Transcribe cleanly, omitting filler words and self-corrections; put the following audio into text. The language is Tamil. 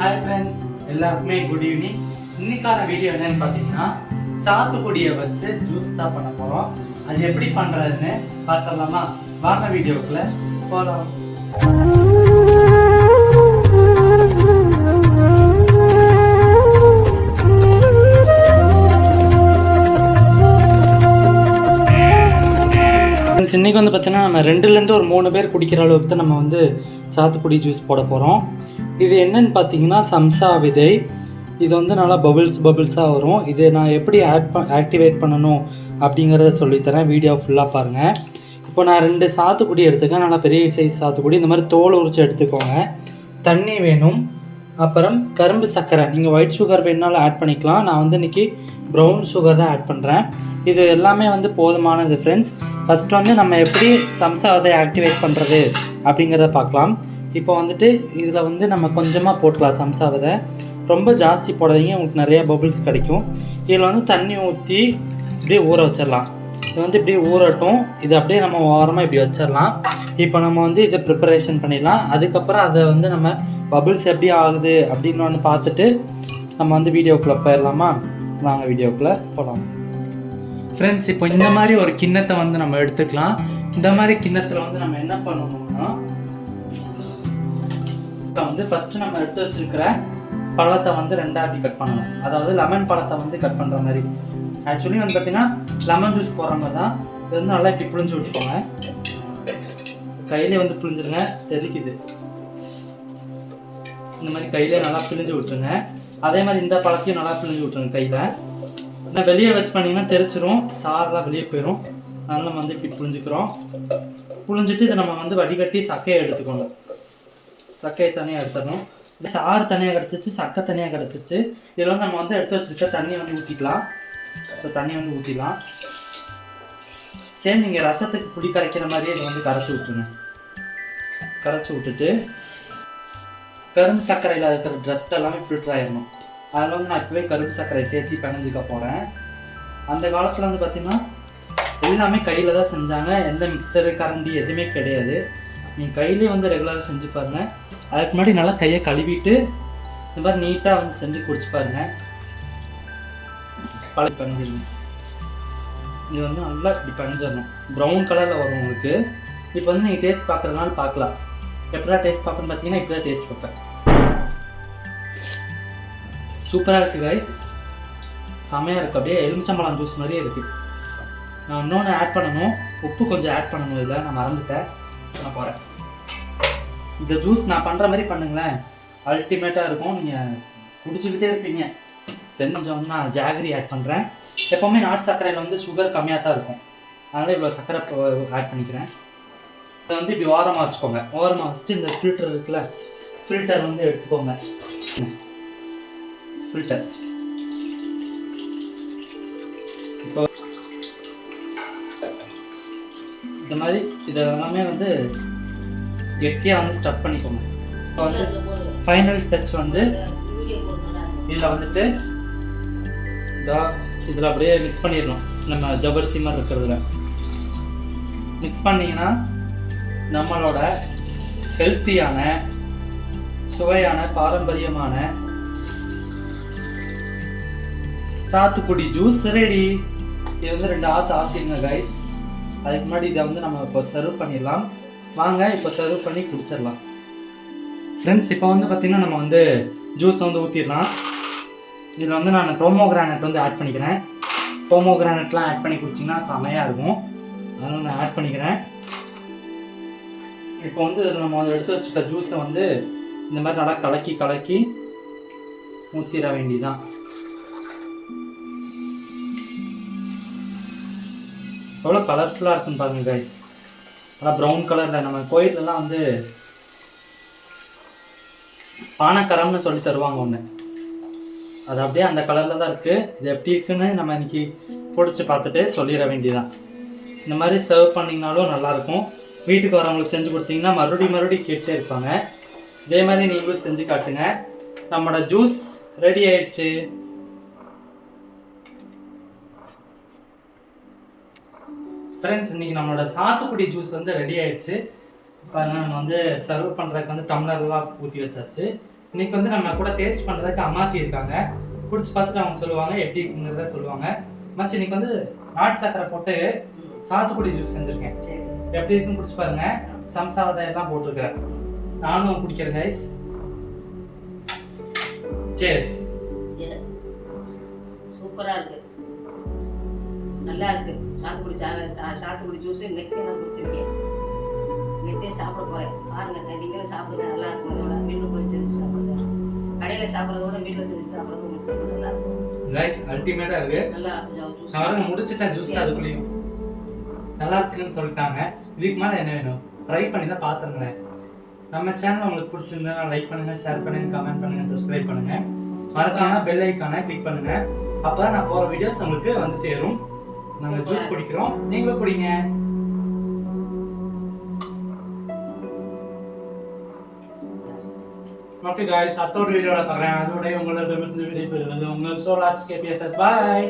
ஹாய் ஃப்ரெண்ட்ஸ், எல்லாருக்குமே குட் ஈவினிங். இன்னைக்கான வீடியோ என்னன்னு பார்த்தீங்கன்னா, சாத்துக்குடியை வச்சு ஜூஸ் தான் பண்ண போகிறோம். அது எப்படி பண்ணுறதுன்னு பார்த்துடலாமா? வாங்க வீடியோக்குள்ள போகலாம். இன்னைக்கு வந்து பார்த்தீங்கன்னா, நம்ம 2லேருந்து ஒரு 3 பேர் குடிக்கிற அளவுக்கு தான் நம்ம வந்து சாத்துக்குடி ஜூஸ் போட போகிறோம். இது என்னன்னு பார்த்தீங்கன்னா, சம்சா விதை. இது வந்து நல்லா பபிள்ஸாக வரும். இது நான் எப்படி ஆக்டிவேட் பண்ணணும் அப்படிங்கிறத சொல்லித்தரேன். வீடியோ ஃபுல்லாக பாருங்கள். இப்போ நான் 2 சாத்துக்குடி எடுத்துக்கேன். நல்லா பெரிய சைஸ் சாத்துக்குடி. இந்த மாதிரி தோல் உரிச்சு எடுத்துக்கோங்க. தண்ணி வேணும். அப்புறம் கரும்பு சர்க்கரை, நீங்கள் ஒயிட் சுகர் வேணுனாலும் ஆட் பண்ணிக்கலாம். நான் வந்து இன்றைக்கி ப்ரௌன் சுகர் தான் ஆட் பண்ணுறேன். இது எல்லாமே வந்து போதுமானது ஃப்ரெண்ட்ஸ். ஃபஸ்ட்டு வந்து நம்ம எப்படி சம்சா விதை ஆக்டிவேட் பண்ணுறது அப்படிங்கிறத பார்க்கலாம். இப்போ வந்துட்டு இதில் வந்து நம்ம கொஞ்சமாக போட்டுக்கலாம் சம்சா விதை. ரொம்ப ஜாஸ்தி போடாதீங்க, உங்களுக்கு நிறையா பபிள்ஸ் கிடைக்கும். இதில் வந்து தண்ணி ஊற்றி இப்படியே ஊற வச்சிடலாம். இது வந்து இப்படியே ஊறட்டும். இது அப்படியே நம்ம ஓரமாக இப்படி வச்சிடலாம். இப்போ நம்ம வந்து இதை ப்ரிப்பரேஷன் பண்ணிடலாம். அதுக்கப்புறம் அதை வந்து நம்ம பபிள்ஸ் எப்படி ஆகுது அப்படின்னு ஒன்று பார்த்துட்டு நம்ம வந்து வீடியோக்குள்ளே போயிடலாமா? வாங்க வீடியோக்குள்ளே போகலாம். ஃப்ரெண்ட்ஸ், இப்போ இந்த மாதிரி ஒரு கிண்ணத்தை வந்து நம்ம எடுத்துக்கலாம். இந்த மாதிரி கிண்ணத்தில் வந்து நம்ம என்ன பண்ணணும்னா, இப்போ வந்து ஃபஸ்ட்டு நம்ம எடுத்து வச்சுருக்கிற பழத்தை வந்து 2 அப்படி கட் பண்ணணும். அதாவது லெமன் பழத்தை வந்து கட் பண்ணுற மாதிரி. ஆக்சுவலி வந்து பார்த்தீங்கன்னா லெமன் ஜூஸ் போடுற மாதிரி தான். இது வந்து நல்லா இப்படி புழிஞ்சு விட்டுக்கோங்க. கையிலே வந்து புழிஞ்சிருங்க, தெரிக்குது. இந்த மாதிரி கையிலே நல்லா பிழிஞ்சு விட்டுருங்க. அதே மாதிரி இந்த பழத்தையும் நல்லா பிழிஞ்சு விட்டுருங்க கையில். ஆனால் வெளியே வச்சு பண்ணிங்கன்னா தெரிச்சிரும், சாரெலாம் வெளியே போயிடும். அதனால் நம்ம வந்து இப்படி புழிஞ்சிக்கிறோம். புழிஞ்சிட்டு இதை நம்ம வந்து வடிகட்டி சக்கையை எடுத்துக்கணும். சக்கையை தனியாக எடுத்துடணும். சாறு தனியாக கிடச்சிச்சு, சக்கை தனியாக கிடச்சிச்சு. இதில் வந்து நம்ம வந்து எடுத்து வச்சுருக்க தண்ணியை வந்து ஊற்றிக்கலாம். ஸோ தண்ணியை வந்து ஊற்றிடலாம். சேம் நீங்கள் ரசத்துக்கு புளி கரைக்கிற மாதிரியே இதை வந்து கரைச்சி விட்டுருங்க. கரைச்சி விட்டுட்டு கரும்பு சர்க்கரையில் இருக்கிற ட்ரெஸ்ட் எல்லாமே ஃபில்டர் ஆகிடணும். அதில் வந்து நான் இப்போவே கரும்பு சர்க்கரை சேர்த்து பிணைஞ்சிக்க போகிறேன். அந்த காலத்தில் வந்து பார்த்திங்கன்னா எல்லாமே கையில் தான் செஞ்சாங்க. எந்த மிக்சரு கரண்டி எதுவுமே கிடையாது. நீங்கள் கையிலே வந்து ரெகுலராக செஞ்சு பாருங்கள். அதுக்கு முன்னாடி நல்லா கையை கழுவிட்டு இந்த மாதிரி நீட்டாக வந்து செஞ்சு குடிச்சு பாருங்கள். பழகி பணிஞ்சிருங்க. இது வந்து நல்லா இப்படி பணிஞ்சிடணும். ப்ரௌன் கலரில் வரும் உங்களுக்கு. இப்போ வந்து நீங்கள் டேஸ்ட் பார்க்குறதுனால பார்க்கலாம். எப்படா டேஸ்ட் பார்க்கணும்னு பார்த்தீங்கன்னா இப்படி தான் டேஸ்ட் பார்ப்பேன். சூப்பராக இருக்குது கைஸ், செமையாக இருக்குது. அப்படியே எலுமிச்சம்பழம் ஜூஸ் மாதிரியே இருக்குது. நான் இன்னொன்று ஆட் பண்ணணும், உப்பு கொஞ்சம் ஆட் பண்ணணும். இதில் நான் மறந்துட்டேன், நான் போகிறேன். இந்த ஜூஸ் நான் பண்ணுற மாதிரி பண்ணுங்களேன், அல்டிமேட்டாக இருக்கும். நீங்கள் குடிச்சிக்கிட்டே இருப்பீங்க. சரி, கொஞ்சம் வந்து நான் ஜாகரி ஆட் பண்ணுறேன். எப்போவுமே நாட்டு சர்க்கரையில் வந்து சுகர் கம்மியாக தான் இருக்கும். அதனால் இவ்வளோ சர்க்கரை ஆட் பண்ணிக்கிறேன். இதை வந்து இப்படி ஓரமாக வச்சுக்கோங்க. ஓரமாக வச்சுட்டு இந்த ஃபில்டர் இருக்குல்ல, ஃபில்டர் வந்து எடுத்துக்கோங்க. ஃபில்டர் இப்போ இந்த மாதிரி இதெல்லாமே வந்து கெட்டியாக வந்து ஸ்டஃப் பண்ணிக்கோங்க. இப்போ வந்து ஃபைனல் டச் வந்து இதில் வந்துட்டு இதில் அப்படியே மிக்ஸ் பண்ணிடணும். நம்ம ஜபர்சி மாதிரி இருக்கிறதுல மிக்ஸ் பண்ணிங்கன்னா நம்மளோட ஹெல்த்தியான சுவையான பாரம்பரியமான சாத்துக்குடி ஜூஸ் ரெடி. இது வந்து 2 ஆற்றிடுங்க கைஸ். அதுக்கு முன்னாடி இதை வந்து நம்ம இப்போ சர்வ் பண்ணிடலாம். வாங்க இப்போ சர்வ் பண்ணி குடிச்சிடலாம். ஃப்ரெண்ட்ஸ், இப்போ வந்து பார்த்திங்கன்னா நம்ம வந்து ஜூஸ் வந்து ஊற்றிடலாம். இதில் வந்து நான் போமோகிரானட் வந்து ஆட் பண்ணிக்கிறேன். போமோகிரானட்லாம் ஆட் பண்ணி குடிச்சிங்கன்னா செமையாக இருக்கும். அதனால் நான் ஆட் பண்ணிக்கிறேன். இப்போ வந்து நம்ம எடுத்து வச்சுக்க ஜூஸை வந்து இந்த மாதிரி நல்லா கலக்கி ஊற்றிட வேண்டியதான். எவ்வளோ கலர்ஃபுல்லாக இருக்குன்னு பாருங்கள் கைஸ். நல்லா ப்ரௌன் கலரில். நம்ம கோயிலெலாம் வந்து பானக்கரம்னு சொல்லி தருவாங்க ஒன்று, அது அப்படியே அந்த கலரில் தான் இருக்குது. இது எப்படி இருக்குன்னு நம்ம இன்றைக்கி பிடிச்சி பார்த்துட்டு சொல்லிட வேண்டியதான். இந்த மாதிரி சர்வ் பண்ணிங்கனாலும் நல்லாயிருக்கும். வீட்டுக்கு வரவங்களுக்கு செஞ்சு கொடுத்தீங்கன்னா மறுபடியும் கேட்டே இருப்பாங்க. இதே மாதிரி நீங்களும் செஞ்சு காட்டுங்க. நம்மளோட ஜூஸ் ரெடி ஆயிடுச்சு. ஃப்ரெண்ட்ஸ், இன்றைக்கி நம்மளோட சாத்துக்குடி ஜூஸ் வந்து ரெடி ஆயிடுச்சு. பாருங்கள், நம்ம வந்து சர்வ் பண்ணுறதுக்கு வந்து டம்ளர்லாம் ஊற்றி வச்சாச்சு. இன்னைக்கு வந்து நம்ம கூட டேஸ்ட் பண்ணுறதுக்கு அம்மாச்சி இருக்காங்க. குடிச்சு பார்த்துட்டு அவங்க சொல்லுவாங்க எப்படி இருக்குங்கிறத சொல்லுவாங்க. மச்சி இன்னைக்கு வந்து நாட்டு சக்கரை போட்டு சாத்துக்குடி ஜூஸ் செஞ்சுருக்கேன். சரி. எப்படி இருக்குன்னு குடிச்சு பாருங்க. சம்சாவதை எல்லாம் போட்டிருக்கிறேன். நானும் குடிக்கிறேன் கைஸ். Cheers. சூப்பரா இருக்கு, நல்லா இருக்கு. சாத்துக்குடி ஜூஸ் இன்னைக்கு நான் குடிச்சிருக்கேன். இன்னைக்கே சாப்பிட போறேன். பாருங்க, நீங்களும் சாப்பிடுங்க, நல்லா இருக்கும். இதோட வீட்டில் போய் செஞ்சு சாப்பிடுங்க. கடையில் சாப்பிட்றத விட வீட்டில் செஞ்சு சாப்பிட்றது உங்களுக்கு நல்லா இருக்கும். கைஸ் அல்டிமேட்டா இருக்கு. நல்லா நான் முடிச்சிட்டேன் ஜூஸ். அதுக்குள்ளேயும் நல்லா இருக்குன்னு சொல்லிட்டாங்க. இதுக்கு மேலே என்ன வேணும்? ட்ரை பண்ணி தான் பார்த்துருங்களேன். நம்ம சேனல் உங்களுக்கு பிடிச்சிருந்தா லைக் பண்ணுங்க, ஷேர் பண்ணுங்க, கமெண்ட் பண்ணுங்க, சப்ஸ்கிரைப் பண்ணுங்க. மறக்காம பெல் ஐக்கானை கிளிக் பண்ணுங்க. அப்பதான் நான் போற வீடியோஸ் உங்களுக்கு வந்து சேரும். நாங்க ஜூஸ் குடிக்கிறோம், நீங்களும் குடிங்க. ஓகே गाइस, அடுத்த ஒரு வீடியோல பார்க்கறேன். அதோட உங்களிடமிருந்து விடைபெறுவது உங்கள் சோலாக்ஸ் கேபிஎஸ்எஸ். பை.